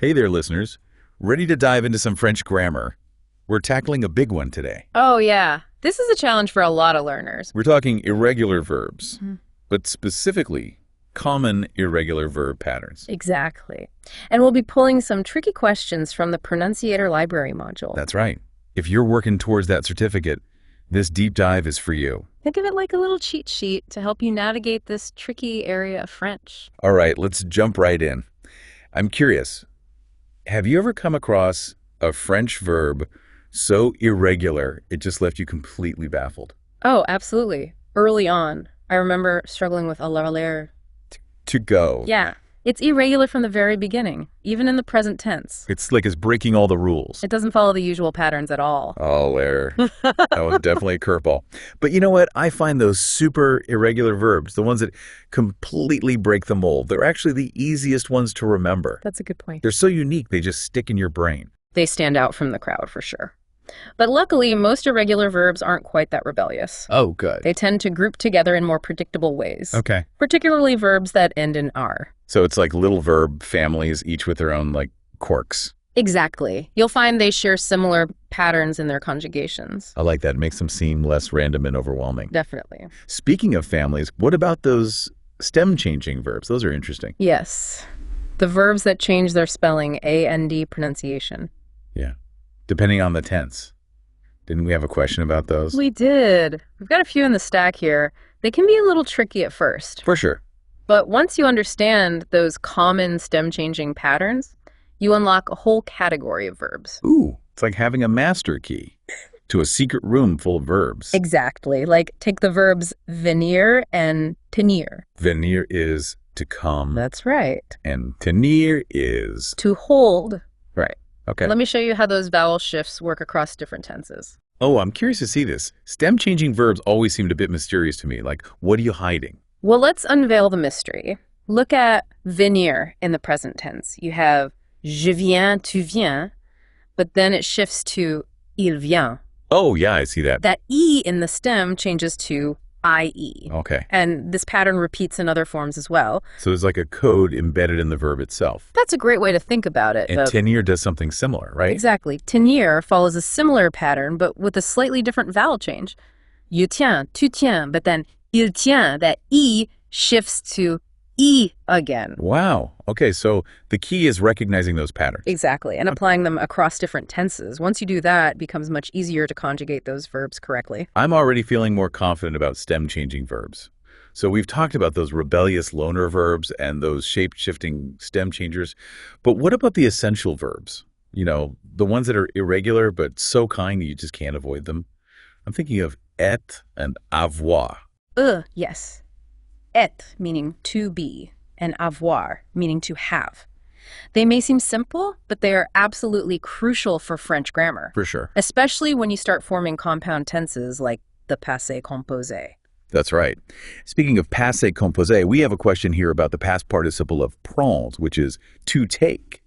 Hey there, listeners. Ready to dive into some French grammar? We're tackling a big one today. Oh, yeah. This is a challenge for a lot of learners. We're talking irregular verbs, but specifically common irregular verb patterns. Exactly. And we'll be pulling some tricky questions from the Pronunciator Library module. That's right. If you're working towards that certificate, this deep dive is for you. Think of it like a little cheat sheet to help you navigate this tricky area of French. All right, let's jump right in. I'm curious, have you ever come across a French verb so irregular it just left you completely baffled? Oh, absolutely. Early on, I remember struggling with aller. To go. Yeah, it's irregular from the very beginning, even in the present tense. It's like it's breaking all the rules. It doesn't follow the usual patterns at all. Oh, there. That was definitely a curveball. But you know what? I find those super irregular verbs, the ones that completely break the mold, they're actually the easiest ones to remember. That's a good point. They're so unique, they just stick in your brain. They stand out from the crowd for sure. But luckily, most irregular verbs aren't quite that rebellious. Oh, good. They tend to group together in more predictable ways. Okay. Particularly verbs that end in R. So it's like little verb families, each with their own, quirks. Exactly. You'll find they share similar patterns in their conjugations. I like that. It makes them seem less random and overwhelming. Definitely. Speaking of families, what about those stem-changing verbs? Those are interesting. Yes. The verbs that change their spelling, A-N-D pronunciation. Yeah. Depending on the tense. Didn't we have a question about those? We did. We've got a few in the stack here. They can be a little tricky at first. For sure. But once you understand those common stem-changing patterns, you unlock a whole category of verbs. Ooh, it's like having a master key to a secret room full of verbs. Exactly. Like take the verbs venir and tenir. Venir is to come. That's right. And tenir is... To hold. Right. Okay. Let me show you how those vowel shifts work across different tenses. Oh, I'm curious to see this. Stem-changing verbs always seemed a bit mysterious to me. Like, what are you hiding? Well, let's unveil the mystery. Look at venir in the present tense. You have je viens, tu viens, but then it shifts to il vient. Oh, yeah, I see that. That E in the stem changes to IE. Okay. And this pattern repeats in other forms as well. So there's like a code embedded in the verb itself. That's a great way to think about it. And tenir does something similar, right? Exactly. Tenir follows a similar pattern, but with a slightly different vowel change. Je tiens, tu tiens, but then il tient, that E shifts to E again. Wow. Okay, so the key is recognizing those patterns. Exactly, and applying them across different tenses. Once you do that, it becomes much easier to conjugate those verbs correctly. I'm already feeling more confident about stem-changing verbs. So we've talked about those rebellious loner verbs and those shape-shifting stem changers. But what about the essential verbs? You know, the ones that are irregular but so kind that you just can't avoid them. I'm thinking of être and avoir. Yes. Être, meaning to be, and avoir, meaning to have. They may seem simple, but they are absolutely crucial for French grammar. For sure. Especially when you start forming compound tenses like the passé composé. That's right. Speaking of passé composé, we have a question here about the past participle of prendre, which is to take.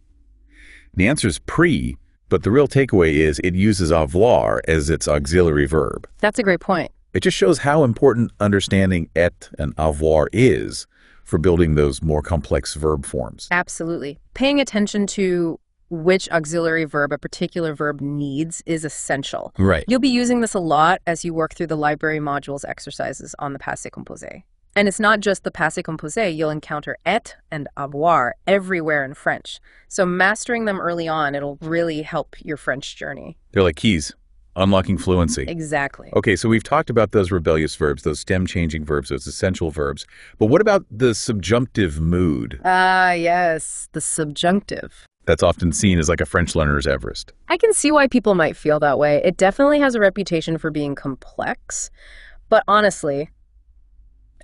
The answer is pre, but the real takeaway is it uses avoir as its auxiliary verb. That's a great point. It just shows how important understanding être and avoir is for building those more complex verb forms. Absolutely. Paying attention to which auxiliary verb a particular verb needs is essential. Right. You'll be using this a lot as you work through the library module's exercises on the passé composé. And it's not just the passé composé. You'll encounter être and avoir everywhere in French. So mastering them early on, it'll really help your French journey. They're like keys. Unlocking fluency. Exactly. Okay, so we've talked about those rebellious verbs, those stem-changing verbs, those essential verbs. But what about the subjunctive mood? Yes, the subjunctive. That's often seen as like a French learner's Everest. I can see why people might feel that way. It definitely has a reputation for being complex. But honestly,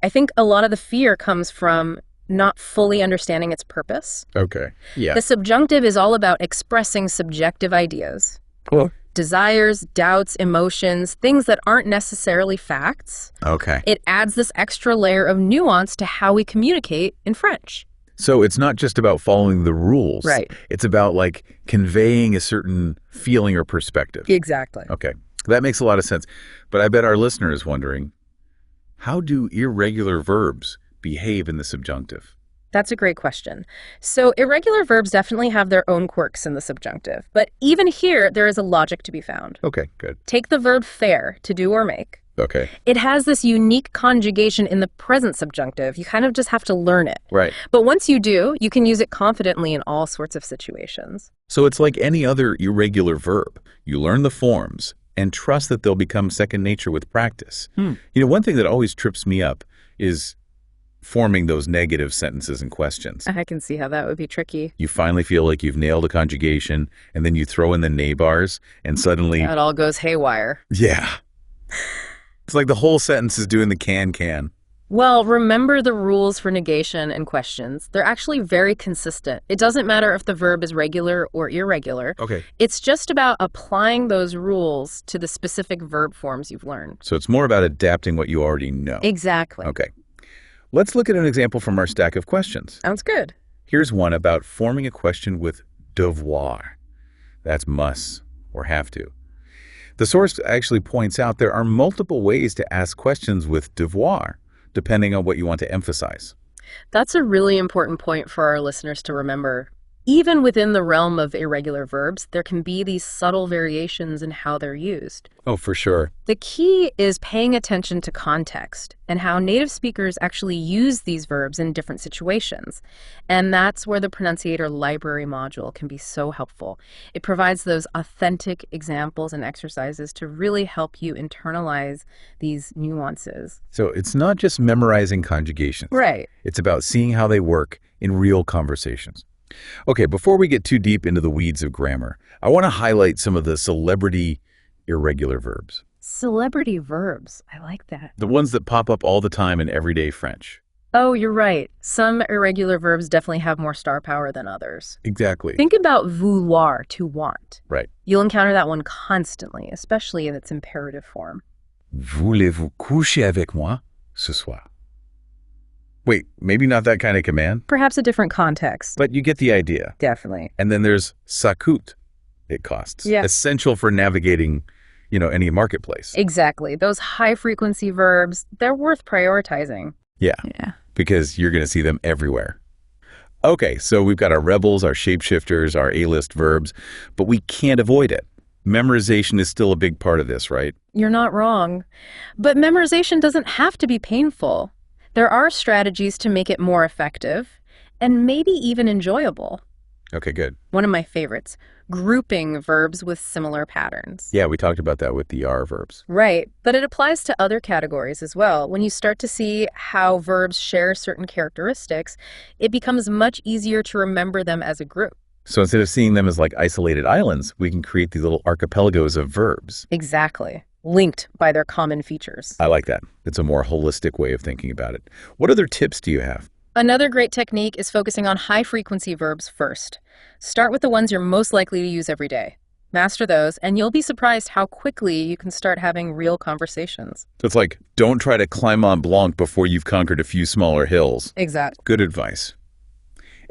I think a lot of the fear comes from not fully understanding its purpose. Okay, yeah. The subjunctive is all about expressing subjective ideas. Cool. Desires, doubts, emotions, things that aren't necessarily facts. Okay. It adds this extra layer of nuance to how we communicate in French. So it's not just about following the rules. Right. It's about conveying a certain feeling or perspective. Exactly. Okay. That makes a lot of sense. But I bet our listener is wondering, how do irregular verbs behave in the subjunctive? That's a great question. So irregular verbs definitely have their own quirks in the subjunctive, but even here, there is a logic to be found. Okay, good. Take the verb fare, to do or make. Okay. It has this unique conjugation in the present subjunctive. You kind of just have to learn it. Right. But once you do, you can use it confidently in all sorts of situations. So it's like any other irregular verb. You learn the forms and trust that they'll become second nature with practice. One thing that always trips me up is forming those negative sentences and questions. I can see how that would be tricky. You finally feel like you've nailed a conjugation, and then you throw in the nay bars, and suddenly... It all goes haywire. Yeah. It's like the whole sentence is doing the can. Well, remember the rules for negation and questions. They're actually very consistent. It doesn't matter if the verb is regular or irregular. Okay. It's just about applying those rules to the specific verb forms you've learned. So it's more about adapting what you already know. Exactly. Okay. Let's look at an example from our stack of questions. Sounds good. Here's one about forming a question with devoir. That's must or have to. The source actually points out there are multiple ways to ask questions with devoir, depending on what you want to emphasize. That's a really important point for our listeners to remember. Even within the realm of irregular verbs, there can be these subtle variations in how they're used. Oh, for sure. The key is paying attention to context and how native speakers actually use these verbs in different situations. And that's where the Pronunciator Library module can be so helpful. It provides those authentic examples and exercises to really help you internalize these nuances. So it's not just memorizing conjugations. Right. It's about seeing how they work in real conversations. Okay, before we get too deep into the weeds of grammar, I want to highlight some of the celebrity irregular verbs. Celebrity verbs. I like that. The ones that pop up all the time in everyday French. Oh, you're right. Some irregular verbs definitely have more star power than others. Exactly. Think about vouloir, to want. Right. You'll encounter that one constantly, especially in its imperative form. Voulez-vous coucher avec moi ce soir? Wait, maybe not that kind of command? Perhaps a different context. But you get the idea. Definitely. And then there's ça coûte. It costs. Yeah. Essential for navigating, any marketplace. Exactly. Those high-frequency verbs, they're worth prioritizing. Yeah. Because you're going to see them everywhere. Okay, so we've got our rebels, our shapeshifters, our A-list verbs, but we can't avoid it. Memorization is still a big part of this, right? You're not wrong. But memorization doesn't have to be painful. There are strategies to make it more effective and maybe even enjoyable. Okay, good. One of my favorites, grouping verbs with similar patterns. Yeah, we talked about that with the are verbs. Right, but it applies to other categories as well. When you start to see how verbs share certain characteristics, it becomes much easier to remember them as a group. So instead of seeing them as like isolated islands, we can create these little archipelagos of verbs. Exactly. Linked by their common features. I like that. It's a more holistic way of thinking about it. What other tips do you have? Another great technique is focusing on high-frequency verbs first. Start with the ones you're most likely to use every day. Master those, and you'll be surprised how quickly you can start having real conversations. So it's like, don't try to climb Mont Blanc before you've conquered a few smaller hills. Exactly. Good advice.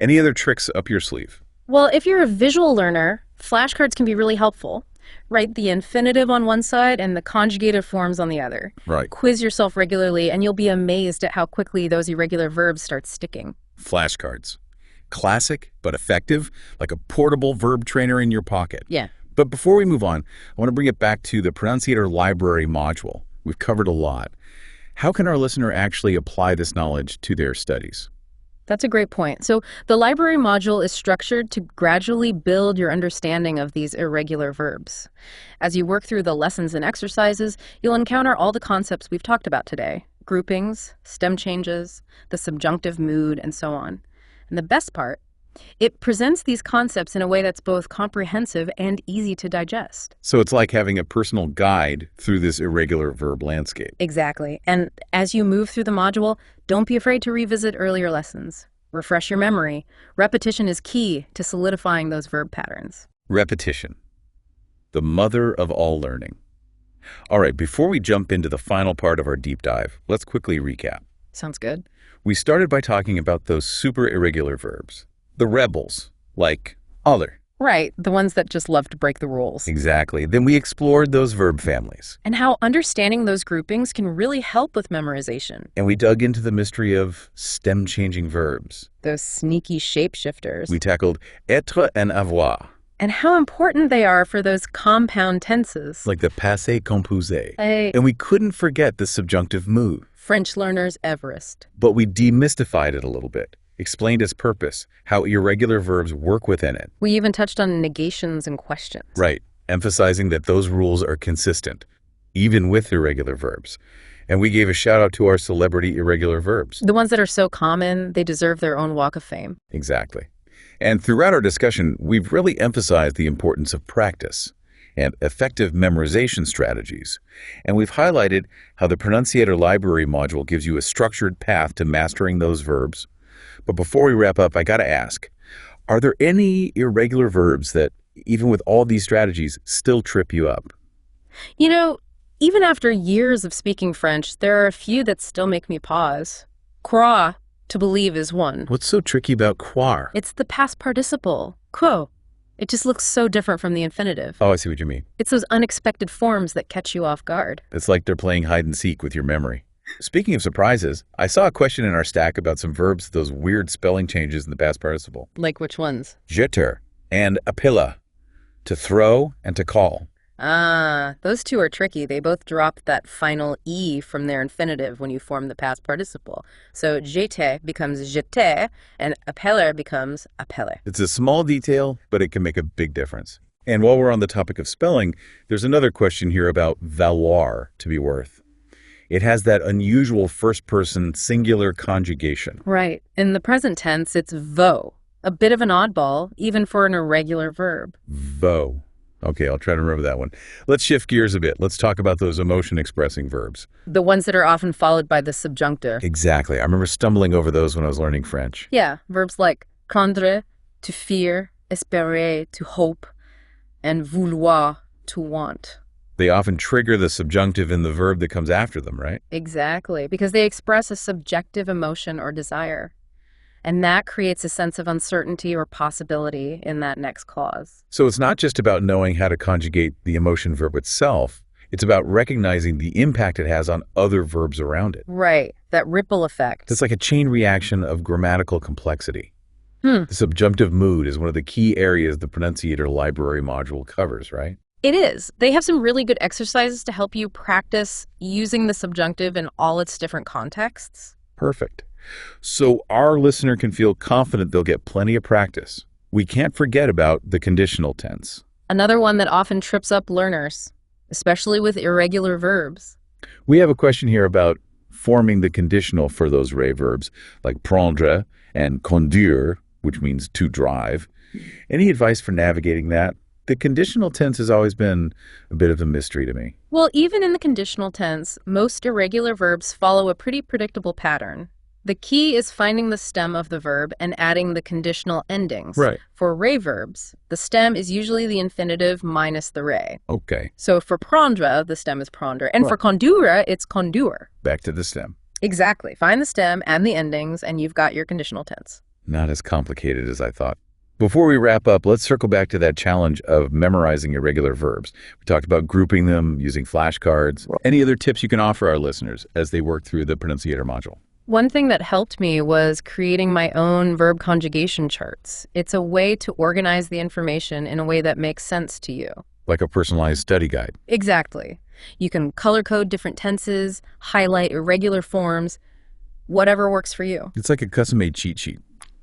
Any other tricks up your sleeve? Well, if you're a visual learner, flashcards can be really helpful. Write the infinitive on one side and the conjugative forms on the other. Right. Quiz yourself regularly, and you'll be amazed at how quickly those irregular verbs start sticking. Flashcards. Classic, but effective, like a portable verb trainer in your pocket. Yeah. But before we move on, I want to bring it back to the Pronunciator Library module. We've covered a lot. How can our listener actually apply this knowledge to their studies? That's a great point. So the library module is structured to gradually build your understanding of these irregular verbs. As you work through the lessons and exercises, you'll encounter all the concepts we've talked about today: groupings, stem changes, the subjunctive mood, and so on. And the best part, it presents these concepts in a way that's both comprehensive and easy to digest. So it's like having a personal guide through this irregular verb landscape. Exactly. And as you move through the module, don't be afraid to revisit earlier lessons. Refresh your memory. Repetition is key to solidifying those verb patterns. Repetition, the mother of all learning. All right, before we jump into the final part of our deep dive, let's quickly recap. Sounds good. We started by talking about those super irregular verbs. The rebels, like aller, Right, the ones that just love to break the rules. Exactly. Then we explored those verb families. And how understanding those groupings can really help with memorization. And we dug into the mystery of stem-changing verbs. Those sneaky shapeshifters. We tackled être and avoir, And how important they are for those compound tenses. like the passé composé. Hey, And we couldn't forget the subjunctive mood. French learners Everest. But we demystified it a little bit, explained its purpose, how irregular verbs work within it. We even touched on negations and questions. Right, emphasizing that those rules are consistent, even with irregular verbs. And we gave a shout out to our celebrity irregular verbs. The ones that are so common, they deserve their own walk of fame. Exactly. And throughout our discussion, we've really emphasized the importance of practice and effective memorization strategies. And we've highlighted how the Pronunciator Library module gives you a structured path to mastering those verbs. But before we wrap up, I got to ask, are there any irregular verbs that, even with all these strategies, still trip you up? You know, even after years of speaking French, there are a few that still make me pause. Croire, to believe, is one. What's so tricky about croire? It's the past participle, quo. It just looks so different from the infinitive. Oh, I see what you mean. It's those unexpected forms that catch you off guard. It's like they're playing hide and seek with your memory. Speaking of surprises, I saw a question in our stack about some verbs, those weird spelling changes in the past participle. Like which ones? Jeter and apilla, to throw and to call. Ah, those two are tricky. They both drop that final E from their infinitive when you form the past participle. So jeter becomes jeter, and appeler becomes appelle. It's a small detail, but it can make a big difference. And while we're on the topic of spelling, there's another question here about valoir, to be worth. It has that unusual first-person singular conjugation. Right. In the present tense, it's vo, a bit of an oddball, even for an irregular verb. Vo. Okay, I'll try to remember that one. Let's shift gears a bit. Let's talk about those emotion-expressing verbs. The ones that are often followed by the subjunctive. Exactly. I remember stumbling over those when I was learning French. Yeah, verbs like craindre, to fear, espérer, to hope, and vouloir, to want. They often trigger the subjunctive in the verb that comes after them, right? Exactly, because they express a subjective emotion or desire. And that creates a sense of uncertainty or possibility in that next clause. So it's not just about knowing how to conjugate the emotion verb itself. It's about recognizing the impact it has on other verbs around it. Right, that ripple effect. It's like a chain reaction of grammatical complexity. Hmm. The subjunctive mood is one of the key areas the Pronunciator Library module covers, right? It is. They have some really good exercises to help you practice using the subjunctive in all its different contexts. Perfect. So our listener can feel confident they'll get plenty of practice. We can't forget about the conditional tense. Another one that often trips up learners, especially with irregular verbs. We have a question here about forming the conditional for those re verbs like prendre and conduire, which means to drive. Any advice for navigating that? The conditional tense has always been a bit of a mystery to me. Well, even in the conditional tense, most irregular verbs follow a pretty predictable pattern. The key is finding the stem of the verb and adding the conditional endings. Right. For re verbs, the stem is usually the infinitive minus the re. Okay, So for prendre, the stem is prendre. And for Right. conduire, it's conduire. back to the stem. Exactly. Find the stem and the endings, and you've got your conditional tense. Not as complicated as I thought. Before we wrap up, let's circle back to that challenge of memorizing irregular verbs. We talked about grouping them, using flashcards. Any other tips you can offer our listeners as they work through the Pronunciator module? One thing that helped me was creating my own verb conjugation charts. It's a way to organize the information in a way that makes sense to you. Like a personalized study guide. Exactly. You can color code different tenses, highlight irregular forms, whatever works for you. It's like a custom-made cheat sheet,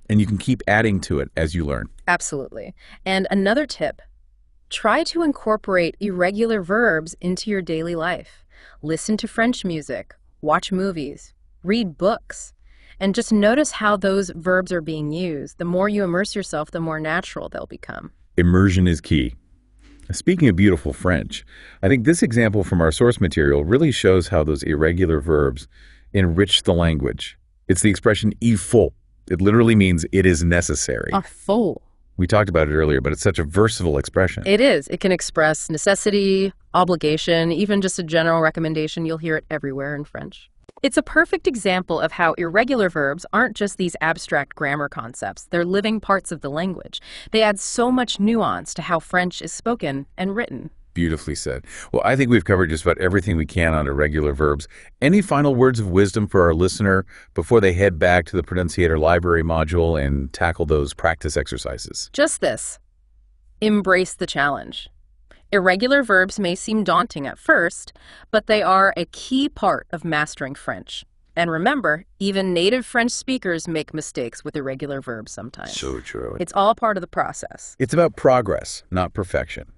and you can keep adding to it as you learn. Absolutely. And another tip, try to incorporate irregular verbs into your daily life. Listen to French music, watch movies, read books, and just notice how those verbs are being used. The more you immerse yourself, the more natural they'll become. Immersion is key. Speaking of beautiful French, I think this example from our source material really shows how those irregular verbs enrich the language. It's the expression il faut. It literally means it is necessary. A faut. We talked about it earlier, but it's such a versatile expression. It is. It can express necessity, obligation, even just a general recommendation. You'll hear it everywhere in French. It's a perfect example of how irregular verbs aren't just these abstract grammar concepts, they're living parts of the language. They add so much nuance to how French is spoken and written. Beautifully said. Well, I think we've covered just about everything we can on irregular verbs. Any final words of wisdom for our listener before they head back to the Pronunciator Library module and tackle those practice exercises? Just this: embrace the challenge. Irregular verbs may seem daunting at first, but they are a key part of mastering French. And remember, even native French speakers make mistakes with irregular verbs sometimes. So true. It's all part of the process. It's about progress, not perfection.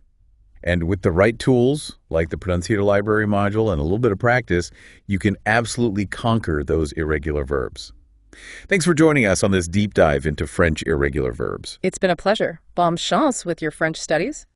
And with the right tools, like the Pronunciator Library module and a little bit of practice, you can absolutely conquer those irregular verbs. Thanks for joining us on this deep dive into French irregular verbs. It's been a pleasure. Bonne chance with your French studies.